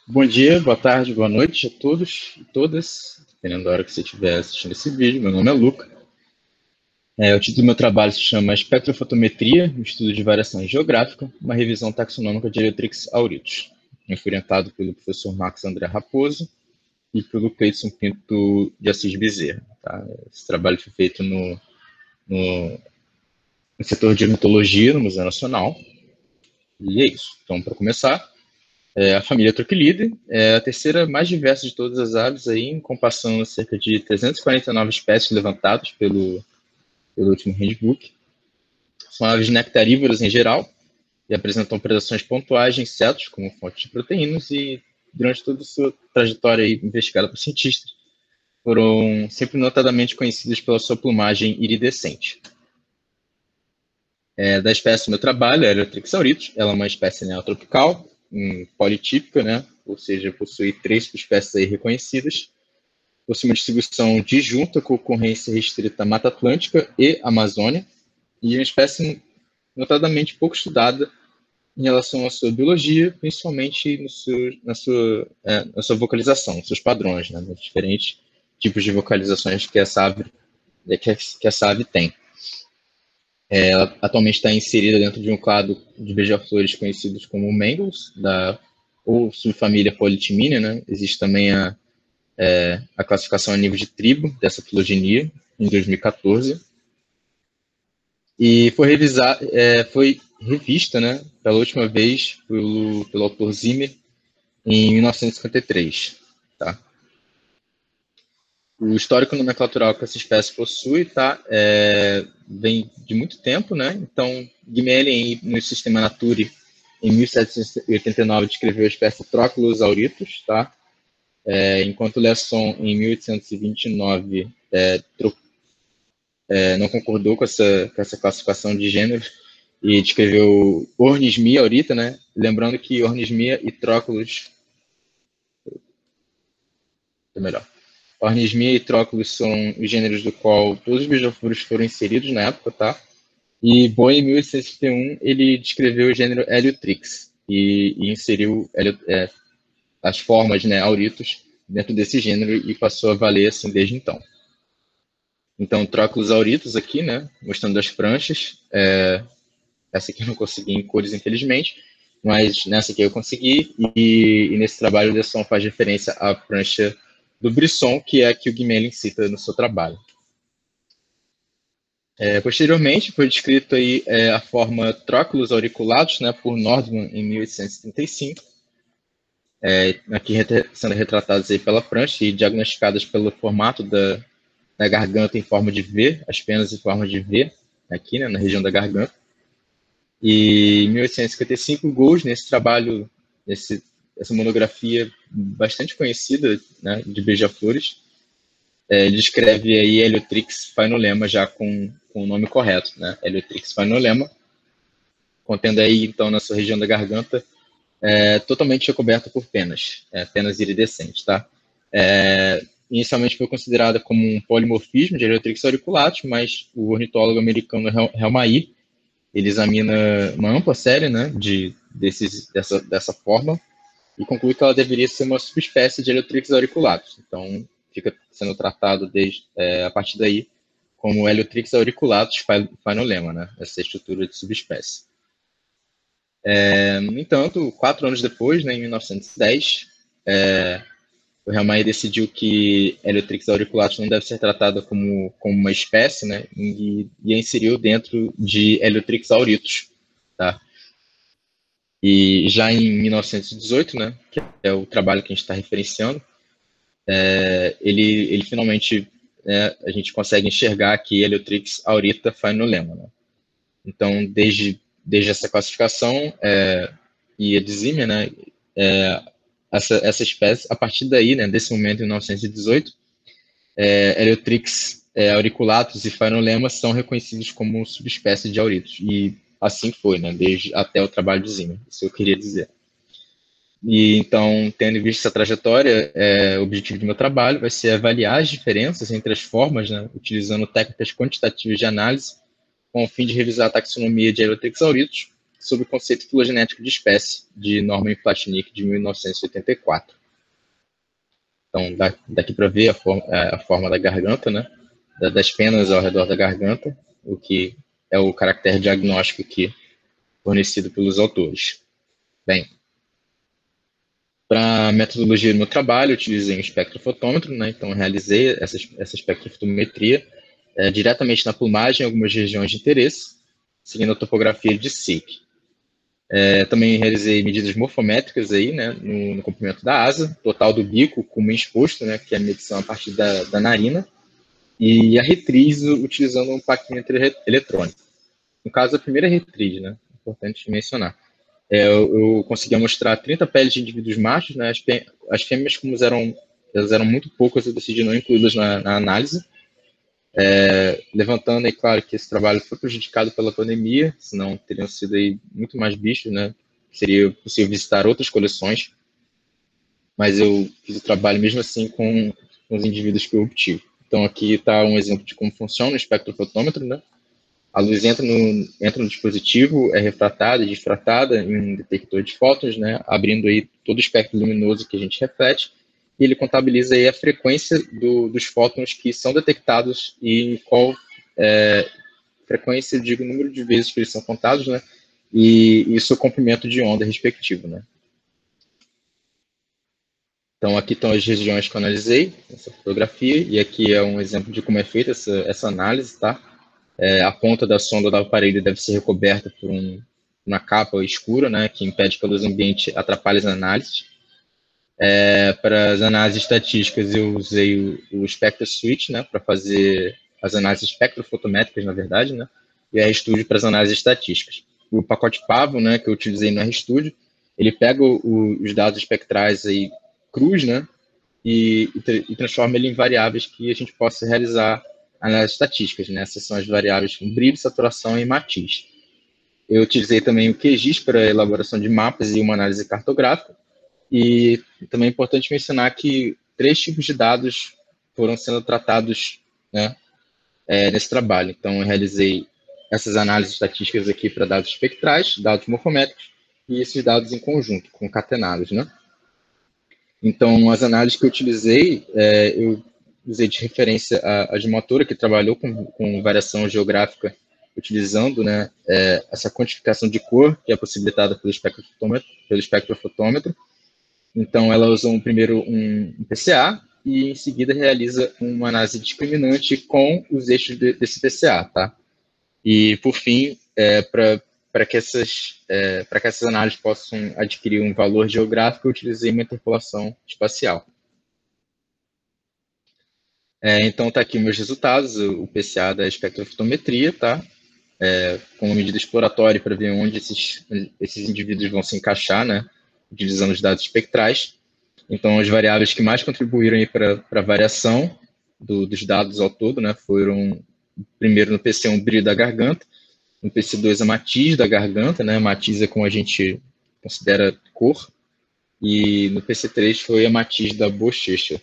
Bom dia, boa tarde, boa noite a todos e todas, dependendo da hora que você estiver assistindo esse vídeo. Meu nome é Luca. O título do meu trabalho se chama Espectrofotometria, um estudo de variação geográfica, uma revisão taxonômica de Eleuthrix auritus. Eu fui orientado pelo professor Marcos André Raposo e pelo Cleidson Pinto de Assis Bezerra. Tá? Esse trabalho foi feito no, no setor de ornitologia, no Museu Nacional. E é isso. Então, para começar, a família Troquilidae é a terceira mais diversa de todas as aves, aí, compassando cerca de 349 espécies levantadas pelo último Handbook. São aves nectarívoras em geral e apresentam predações pontuais de insetos como fonte de proteínas e, durante toda a sua trajetória aí, investigada por cientistas, foram sempre notadamente conhecidas pela sua plumagem iridescente. Da espécie do meu trabalho, a Eleuthrix auritus, ela é uma espécie neotropical, politípica, né? Ou seja, possui 3 subespécies aí reconhecidas, possui uma distribuição disjunta com ocorrência restrita à Mata Atlântica e Amazônia, e é uma espécie notadamente pouco estudada em relação à sua biologia, principalmente na sua vocalização, nos seus padrões, né? Nos diferentes tipos de vocalizações que essa ave tem. Ela atualmente está inserida dentro de um clado de beija-flores conhecidos como mangles, ou subfamília Polytimina, né? Existe também a classificação a nível de tribo dessa filogenia, em 2014. E foi revista, né, pela última vez pelo autor Zimmer em 1953. Tá? O histórico nomenclatural que essa espécie possui, tá, vem de muito tempo, né? Então, Gmelin, no sistema Nature, em 1789, descreveu a espécie Trochilus auritus, tá? Enquanto Lesson, em 1829, não concordou com essa classificação de gênero e descreveu Ornismia aurita, né? Lembrando que Ornismia e Trochilus, é melhor, Ornismia e Trochilus são os gêneros do qual todos os beija-flores foram inseridos na época, tá? E Boy, em 1861, ele descreveu o gênero Eleuthrix e inseriu as formas, né, auritos dentro desse gênero e passou a valer assim desde então. Então, Trochilus auritus aqui, né, mostrando as pranchas. Essa aqui eu não consegui em cores, infelizmente, mas nessa aqui eu consegui. E nesse trabalho o Desson faz referência à prancha do Brisson, que é a que o Gmelin cita no seu trabalho. Posteriormente, foi descrito aí a forma Trochilus auriculatus, né, por Nordman em 1835, aqui sendo retratadas aí pela prancha e diagnosticadas pelo formato da garganta em forma de V, as penas em forma de V, aqui, né, na região da garganta. E em 1855, Gould, nesse trabalho, essa monografia bastante conhecida, né, de beija-flores, ele descreve aí Eleuthrix phainolema já com o nome correto, né, Eleuthrix phainolema, contendo aí, então, na sua região da garganta, totalmente recoberta por penas, penas iridescentes, tá? Inicialmente foi considerada como um polimorfismo de Eleuthrix auriculatus, mas o ornitólogo americano Helmair, ele examina uma ampla série, né, dessa forma e conclui que ela deveria ser uma subespécie de Eleuthrix auriculatus. Então, fica sendo tratado a partir daí como Eleuthrix auriculatus phainolema, né, essa estrutura de subespécie. No entanto, 4 anos depois, né, em 1910, o Real Madrid decidiu que Eleuthrix auriculatus não deve ser tratada como uma espécie, né, e a inseriu dentro de Eleuthrix auritus, tá? E já em 1918, né, que é o trabalho que a gente está referenciando, ele finalmente, a gente consegue enxergar aqui Eleuthrix aurita phainolema, né? Então, desde essa classificação e a dizímia, né, essa espécie, a partir daí, né, desse momento, em 1918, Eleuthrix auriculatus e phainolema são reconhecidos como subespécies de auritos. E assim foi, né, desde até o trabalho de Zimmer, isso eu queria dizer. E então, tendo visto essa trajetória, o objetivo do meu trabalho vai ser avaliar as diferenças entre as formas, né, utilizando técnicas quantitativas de análise, com o fim de revisar a taxonomia de Eleuthrix auritus, sob o conceito filogenético de espécie, de Norman Platnick, de 1984. Então, daqui para ver a forma da garganta, né? Das penas ao redor da garganta, o que é o caractere diagnóstico aqui fornecido pelos autores. Bem, para a metodologia do meu trabalho, eu utilizei um espectrofotômetro, né? Então, eu realizei essa espectrofotometria diretamente na plumagem em algumas regiões de interesse, seguindo a topografia de SIC. Também realizei medidas morfométricas aí, né, no comprimento da asa, total do bico, como exposto, né, que é a medição a partir da narina, e a retriz utilizando um paquímetro eletrônico. No caso, a primeira retriz, né, importante mencionar. Eu consegui mostrar 30 peles de indivíduos machos, né, as fêmeas, como elas eram muito poucas, eu decidi não incluí-las na análise, levantando aí, claro, que esse trabalho foi prejudicado pela pandemia, senão teriam sido aí muito mais bichos, né? Seria possível visitar outras coleções, mas eu fiz o trabalho mesmo assim com os indivíduos que eu obtive. Então aqui está um exemplo de como funciona o espectrofotômetro, né? A luz entra no dispositivo, é refratada e difratada em um detector de fótons, né? Abrindo aí todo o espectro luminoso que a gente reflete, e ele contabiliza aí a frequência dos fótons que são detectados e qual frequência, eu digo o número de vezes que eles são contados, né? E o seu comprimento de onda respectivo, né? Então, aqui estão as regiões que eu analisei, essa fotografia, e aqui é um exemplo de como é feita essa análise, tá? A ponta da sonda do aparelho deve ser recoberta por uma capa escura, né, que impede que a luz ambiente atrapalhe as análises. Para as análises estatísticas, eu usei o SpectraSuite, né, para fazer as análises espectrofotométricas, na verdade, né, e a RStudio para as análises estatísticas. O pacote Pavo, né, que eu utilizei no RStudio, ele pega os dados espectrais aí crus, né, e transforma ele em variáveis que a gente possa realizar análises estatísticas, né? Essas são as variáveis com brilho, saturação e matiz. Eu utilizei também o QGIS para a elaboração de mapas e uma análise cartográfica, e também é importante mencionar que 3 tipos de dados foram sendo tratados, né, nesse trabalho. Então, eu realizei essas análises estatísticas aqui para dados espectrais, dados morfométricos, e esses dados em conjunto, concatenados, né? Então, as análises que eu utilizei, eu usei de referência a de motora, que trabalhou com variação geográfica, utilizando, né, essa quantificação de cor, que é possibilitada pelo espectrofotômetro. Então, ela usou primeiro um PCA e, em seguida, realiza uma análise discriminante com os eixos desse PCA, tá? E, por fim, para que essas análises possam adquirir um valor geográfico, eu utilizei uma interpolação espacial. Então, está aqui meus resultados, o PCA da espectrofotometria, tá? Com uma medida exploratória para ver onde esses indivíduos vão se encaixar, né? Utilizando os dados espectrais. Então, as variáveis que mais contribuíram para a variação dos dados ao todo, né? Foram, primeiro, no PC1, brilho da garganta, no PC2, a matiz da garganta, né? Matiz é como a gente considera cor, e no PC3 foi a matiz da bochecha.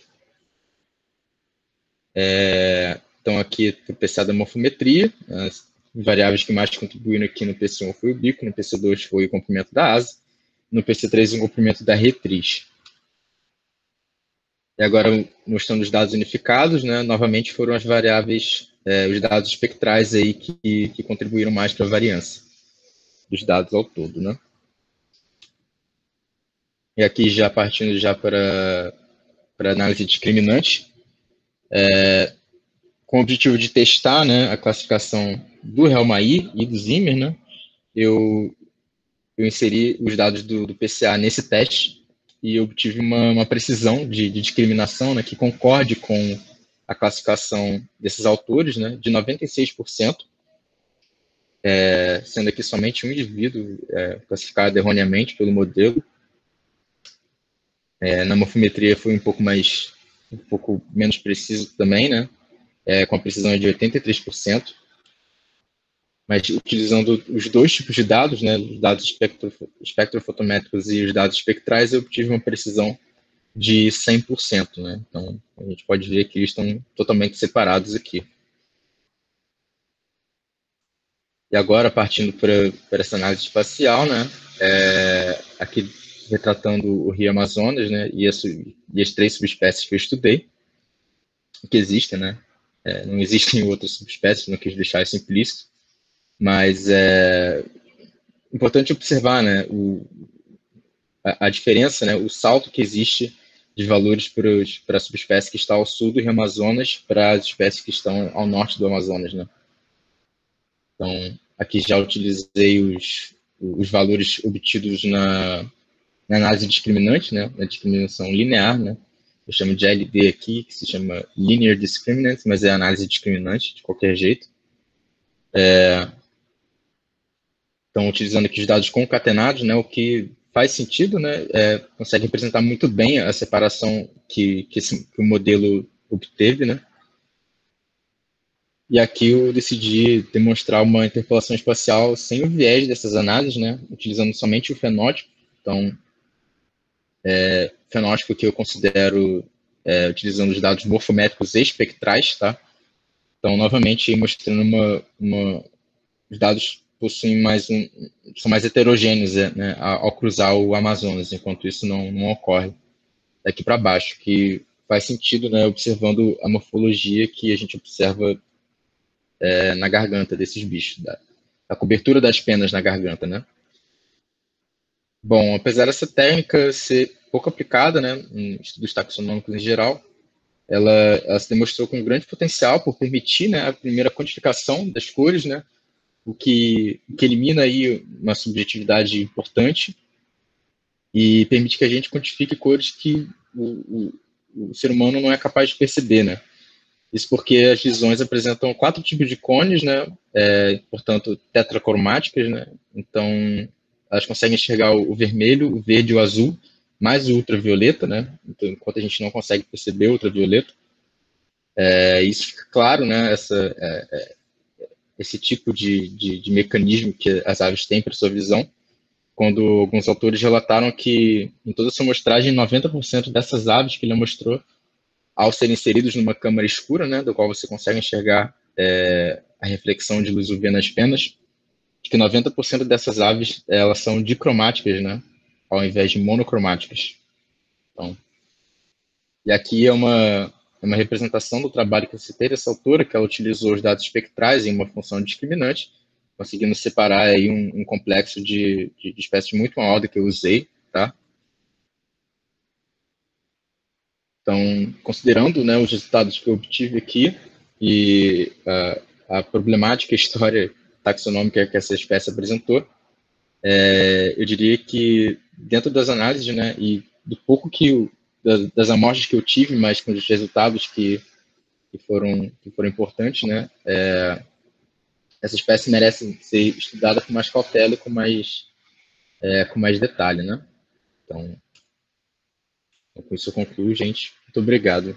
Então, aqui o PCA da morfometria, as variáveis que mais contribuíram aqui no PC1 foi o bico, no PC2 foi o comprimento da asa, no PC3 o comprimento da retriz. E agora, mostrando os dados unificados, né, novamente foram as variáveis, os dados espectrais aí que contribuíram mais para a variância dos dados ao todo, né? E aqui já partindo já para análise discriminante, com o objetivo de testar, né, a classificação do Helmaí e do Zimmer, né, eu inseri os dados do PCA nesse teste e obtive uma precisão de discriminação, né, que concorde com a classificação desses autores, né, de 96%, sendo aqui somente um indivíduo classificado erroneamente pelo modelo. Na morfometria foi um pouco menos preciso também, né, com a precisão de 83%. Mas utilizando os 2 tipos de dados, né, os dados espectrofotométricos e os dados espectrais, eu obtive uma precisão de 100%, né? Então, a gente pode ver que eles estão totalmente separados aqui. E agora, partindo para essa análise espacial, né, aqui retratando o Rio Amazonas, né, e as 3 subespécies que eu estudei, que existem, né, não existem outras subespécies, não quis deixar isso implícito, mas é importante observar, né, a diferença, né, o salto que existe de valores para a subespécie que está ao sul do Rio Amazonas para as espécies que estão ao norte do Amazonas, né. Então, aqui já utilizei os valores obtidos na análise discriminante, né, na discriminação linear, né. Eu chamo de LD aqui, que se chama Linear Discriminant, mas é análise discriminante de qualquer jeito. Então, utilizando aqui os dados concatenados, né, o que faz sentido, né, consegue representar muito bem a separação que o modelo obteve, né. E aqui eu decidi demonstrar uma interpolação espacial sem o viés dessas análises, né, utilizando somente o fenótipo. Então, fenótipo que eu considero utilizando os dados morfométricos espectrais, tá? Então, novamente, mostrando os dados possuem são mais heterogêneos, né, ao cruzar o Amazonas, enquanto isso não ocorre daqui para baixo, que faz sentido, né, observando a morfologia que a gente observa na garganta desses bichos, a cobertura das penas na garganta, né? Bom, apesar dessa técnica ser pouco aplicada, né, em estudos taxonômicos em geral, ela se demonstrou com grande potencial por permitir, né, a primeira quantificação das cores, né, o que elimina aí uma subjetividade importante e permite que a gente quantifique cores que o ser humano não é capaz de perceber, né? Isso porque as visões apresentam 4 tipos de cones, né? Portanto, tetracromáticas, né? Então, elas conseguem enxergar o vermelho, o verde e o azul, mais o ultravioleta, né? Então, enquanto a gente não consegue perceber o ultravioleta, isso fica claro, né? Esse tipo de mecanismo que as aves têm para sua visão, quando alguns autores relataram que, em toda a sua amostragem, 90% dessas aves que ele mostrou, ao serem inseridos numa câmara escura, né, do qual você consegue enxergar a reflexão de luz UV nas penas, que 90% dessas aves elas são dicromáticas, né, ao invés de monocromáticas. Então, e aqui é uma representação do trabalho que eu citei dessa autora, que ela utilizou os dados espectrais em uma função discriminante, conseguindo separar aí um complexo de espécies muito maior do que eu usei, tá? Então, considerando, né, os resultados que eu obtive aqui e a problemática história taxonômica que essa espécie apresentou, eu diria que dentro das análises, né, e do pouco das amostras que eu tive, mas com os resultados que foram importantes, né, essa espécie merece ser estudada com mais cautela e com mais detalhe, né? Então, com isso eu concluo, gente. Muito obrigado.